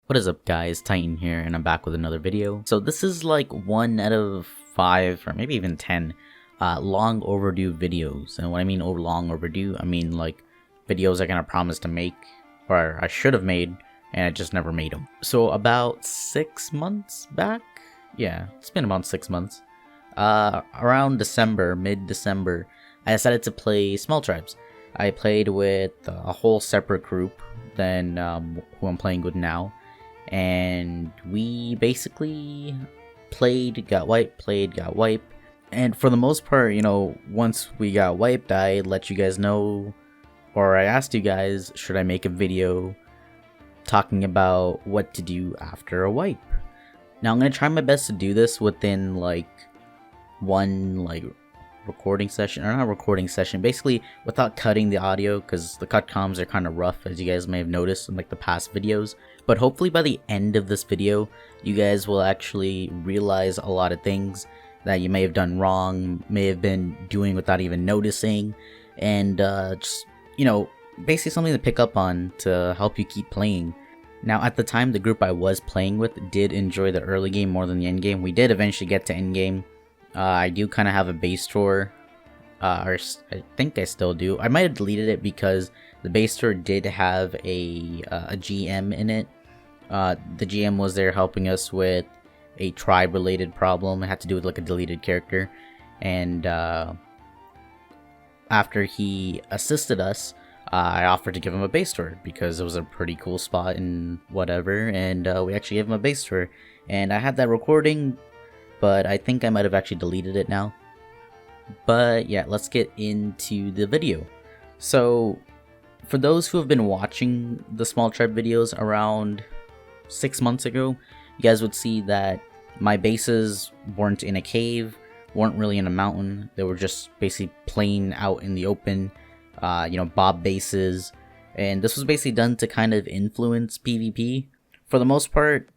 What is up guys, Titan here, and I'm back with another video. So this is like 1 out of 5 or maybe even 10 long overdue videos. And what I mean long overdue, I mean like videos I kind of promised to make, or I should have made, and I just never made them. So about 6 months back, yeah, it's been about 6 months, around December, mid-December, I decided to play Small Tribes. I played with a whole separate group than who I'm playing with now. And we basically played, got wiped, and for the most part, you know, once we got wiped, I let you guys know, or I asked you guys, should I make a video talking about what to do after a wipe. Now I'm gonna try my best to do this within like one recording session, or not recording session, basically without cutting the audio, because the cut comms are kind of rough, as you guys may have noticed in like the past videos. But hopefully by the end of this video, you guys will actually realize a lot of things that you may have done wrong, may have been doing without even noticing, and just, you know, basically something to pick up on to help you keep playing. Now at the time, the group I was playing with did enjoy the early game more than the end game. We did eventually get to end game. I do kind of have a base tour, or I think I still do. I might have deleted it because the base tour did have a GM in it. The GM was there helping us with a tribe related problem. It had to do with like a deleted character, and after he assisted us, I offered to give him a base tour because it was a pretty cool spot and whatever, and we actually gave him a base tour, and I had that recording, but I think I might have actually deleted it now. But yeah, let's get into the video. So for those who have been watching the Small Tribe videos around 6 months ago, you guys would see that my bases weren't in a cave, weren't really in a mountain. They were just basically plain out in the open, you know, bob bases. And this was basically done to kind of influence PvP. For the most part,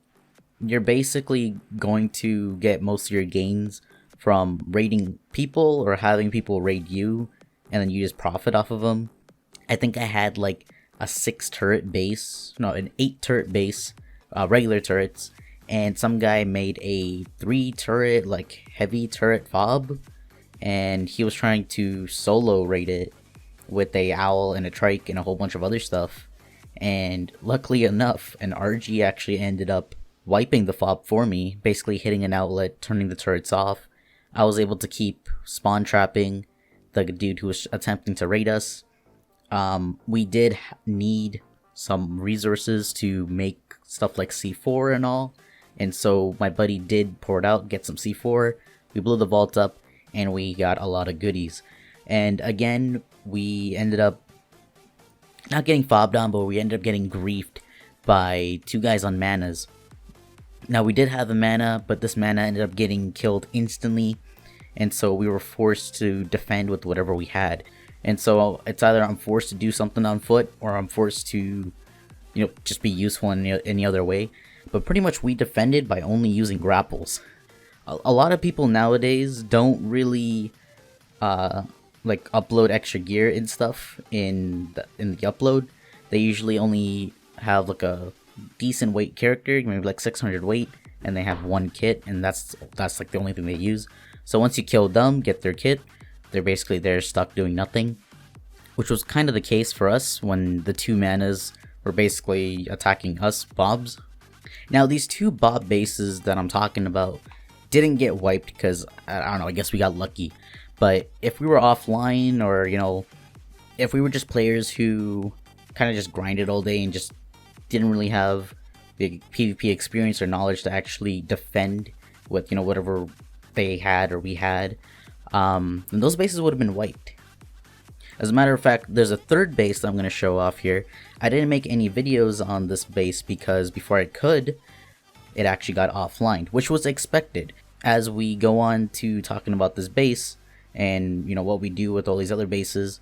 you're basically going to get most of your gains from raiding people or having people raid you, and then you just profit off of them. I think I had like a 6 turret base, no, an 8 turret base, regular turrets, and some guy made a 3 turret, like heavy turret fob, and he was trying to solo raid it with a owl and a trike and a whole bunch of other stuff. And luckily enough, an RG actually ended up wiping the fob for me, basically hitting an outlet, turning the turrets off. I was able to keep spawn trapping the dude who was attempting to raid us. We did need some resources to make stuff like C4 and all, and so my buddy did pour it out, get some C4, we blew the vault up, and we got a lot of goodies. And again, we ended up not getting fobbed on, but we ended up getting griefed by 2 guys on manas. Now we did have a mana, but this mana ended up getting killed instantly, and so we were forced to defend with whatever we had. And so it's either I'm forced to do something on foot, or I'm forced to, you know, just be useful in any other way. But pretty much we defended by only using grapples. A lot of people nowadays don't really like upload extra gear and stuff in the upload. They usually only have like a decent weight character, maybe like 600 weight, and they have 1 kit, and that's like the only thing they use. So once you kill them, get their kit, they're stuck doing nothing, which was kind of the case for us when the 2 manas were basically attacking us bobs. Now these 2 bob bases that I'm talking about didn't get wiped because, I don't know, I guess we got lucky. But if we were offline, or, you know, if we were just players who kind of just grinded all day and just didn't really have the PvP experience or knowledge to actually defend with, you know, whatever they had or we had, then those bases would have been wiped. As a matter of fact, there's a 3rd base that I'm going to show off here. I didn't make any videos on this base because before I could, it actually got offline, which was expected. As we go on to talking about this base and, you know, what we do with all these other bases,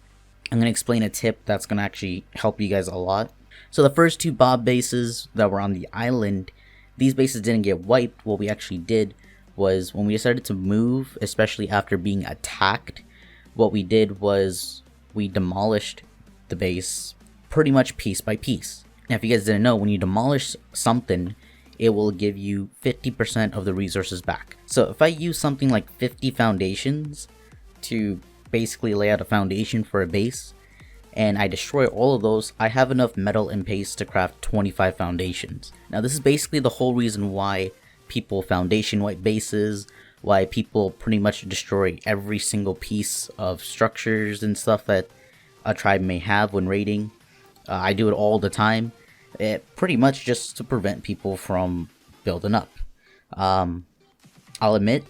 I'm going to explain a tip that's going to actually help you guys a lot. So the first 2 bob bases that were on the island, these bases didn't get wiped. What we actually did was, when we decided to move, especially after being attacked, what we did was we demolished the base pretty much piece by piece. Now, if you guys didn't know, when you demolish something, it will give you 50% of the resources back. So if I use something like 50 foundations to basically lay out a foundation for a base, and I destroy all of those, I have enough metal and paste to craft 25 foundations. Now this is basically the whole reason why people foundation wipe bases, why people pretty much destroy every single piece of structures and stuff that a tribe may have when raiding. I do it all the time. Pretty much just to prevent people from building up. I'll admit,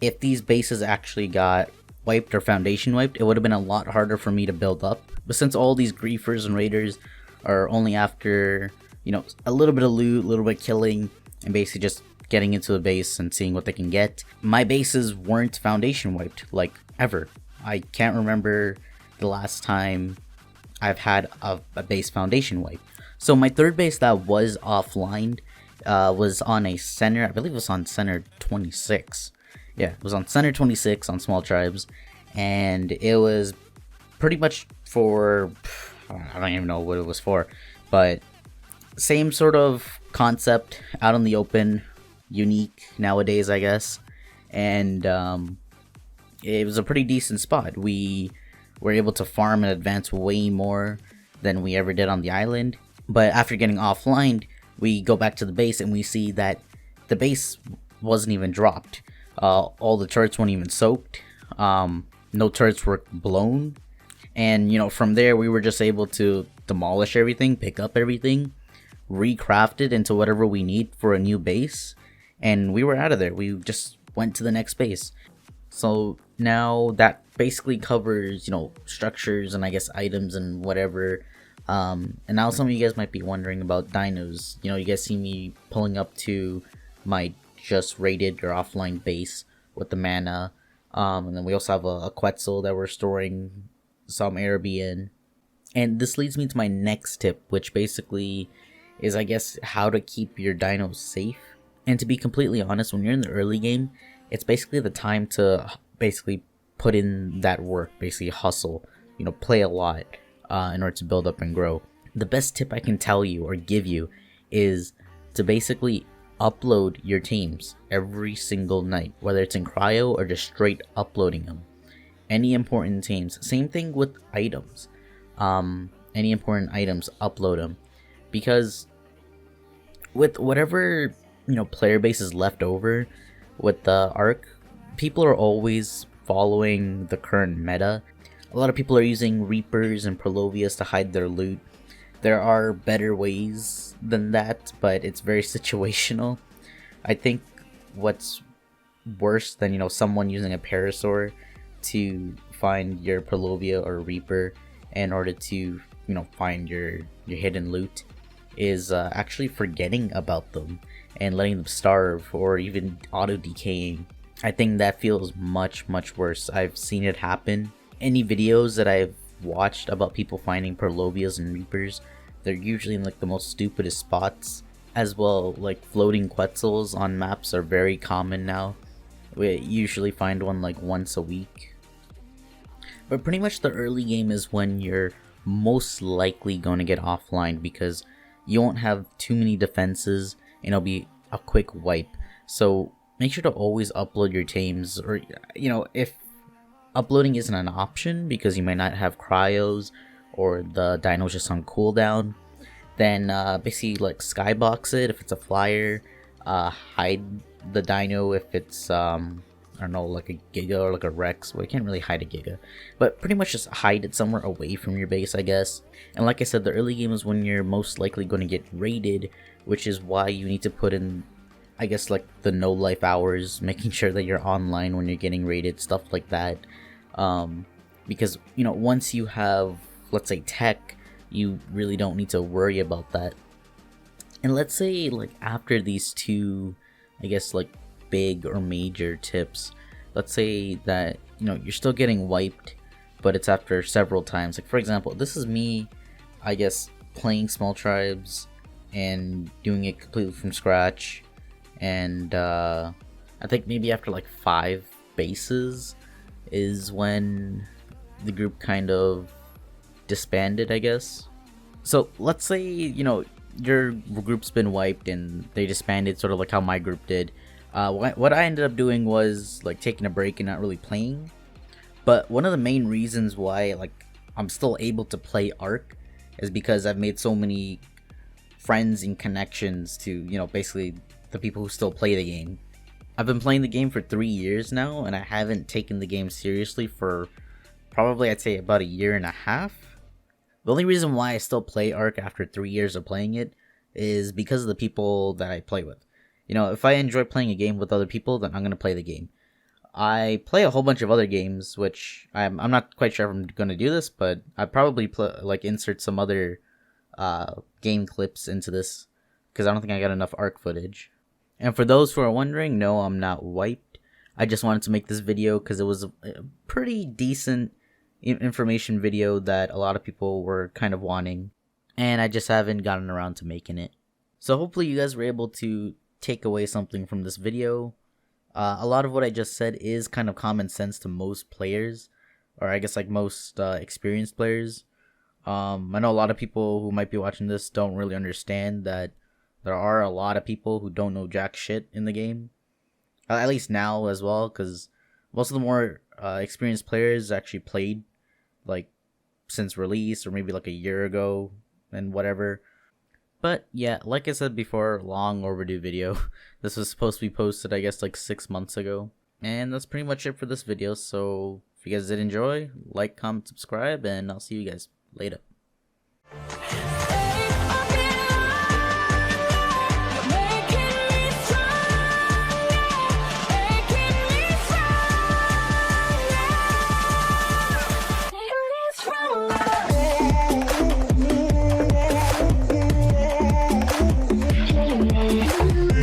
if these bases actually got wiped or foundation wiped, it would have been a lot harder for me to build up. But since all these griefers and raiders are only after, you know, a little bit of loot, a little bit of killing, and basically just getting into the base and seeing what they can get, my bases weren't foundation wiped, like, ever. I can't remember the last time I've had a base foundation wipe. So my third base that was offline was on a center, I believe it was on center 26. Yeah, it was on center 26 on small tribes, and it was pretty much for, I don't even know what it was for, but same sort of concept, out in the open, unique nowadays, I guess, and it was a pretty decent spot. We were able to farm and advance way more than we ever did on the island, but after getting offline, we go back to the base and we see that the base wasn't even dropped. All the turrets weren't even soaked. No turrets were blown. And, you know, from there, we were just able to demolish everything, pick up everything, recraft it into whatever we need for a new base. And we were out of there. We just went to the next base. So now that basically covers, you know, structures and I guess items and whatever. And now some of you guys might be wondering about dinos. You know, you guys see me pulling up to my just raided or offline base with the mana. And then we also have a Quetzal that we're storing some ARB in. And this leads me to my next tip, which basically is, I guess, how to keep your dinos safe. And to be completely honest, when you're in the early game, it's basically the time to basically put in that work, basically hustle, you know, play a lot in order to build up and grow. The best tip I can tell you or give you is to basically upload your teams every single night, whether it's in cryo or just straight uploading them. Any important teams, same thing with items. Any important items, upload them, because with whatever, you know, player base is left over with the ARK, people are always following the current meta. A lot of people are using Reapers and Prolovias to hide their loot. There are better ways than that, but it's very situational. I think what's worse than, you know, someone using a Parasaur to find your Prolovia or Reaper in order to, you know, find your hidden loot is actually forgetting about them and letting them starve or even auto-decaying. I think that feels much worse. I've seen it happen. Any videos that I've watched about people finding Prolovias and Reapers, they're usually in like the most stupidest spots. As well, like floating Quetzals on maps are very common now. We usually find one like once a week. But pretty much the early game is when you're most likely going to get offline, because you won't have too many defenses and it'll be a quick wipe. So make sure to always upload your tames, or, you know, if uploading isn't an option because you might not have cryos or the dino's just on cooldown, then basically like skybox it if it's a flyer, hide the dino if it's I don't know, like a Giga or like a Rex. Well, you can't really hide a Giga, but pretty much just hide it somewhere away from your base, I guess. And like I said, the early game is when you're most likely going to get raided, which is why you need to put in, I guess, like the no life hours, making sure that you're online when you're getting raided, stuff like that. Because, you know, once you have, let's say, tech, you really don't need to worry about that. And let's say, like, after these two, I guess, like, big or major tips, let's say that, you know, you're still getting wiped, but it's after several times. Like, for example, this is me, I guess, playing small tribes and doing it completely from scratch. And I think maybe after like 5 bases is when the group kind of disbanded, I guess. So let's say, you know, your group's been wiped and they disbanded, sort of like how my group did, what I ended up doing was like taking a break and not really playing. But one of the main reasons why like I'm still able to play ARK is because I've made so many friends and connections to, you know, basically the people who still play the game. I've been playing the game for 3 years now, and I haven't taken the game seriously for probably, I'd say, about a year and a half. The only reason why I still play ARK after 3 years of playing it is because of the people that I play with. You know, if I enjoy playing a game with other people, then I'm going to play the game. I play a whole bunch of other games, which I'm not quite sure if I'm going to do this, but I probably insert some other game clips into this, because I don't think I got enough ARK footage. And for those who are wondering, no, I'm not wiped. I just wanted to make this video because it was a pretty decent information video that a lot of people were kind of wanting, and I just haven't gotten around to making it. So hopefully you guys were able to take away something from this video. A lot of what I just said is kind of common sense to most players, or I guess like most experienced players. I know a lot of people who might be watching this don't really understand that there are a lot of people who don't know jack shit in the game. At least now as well, because most of the more experienced players actually played like since release, or maybe like a year ago and whatever. But yeah, like I said before, long overdue video. This was supposed to be posted, I guess, like 6 months ago. And that's pretty much it for this video. So if you guys did enjoy, like, comment, subscribe, and I'll see you guys later. Yeah.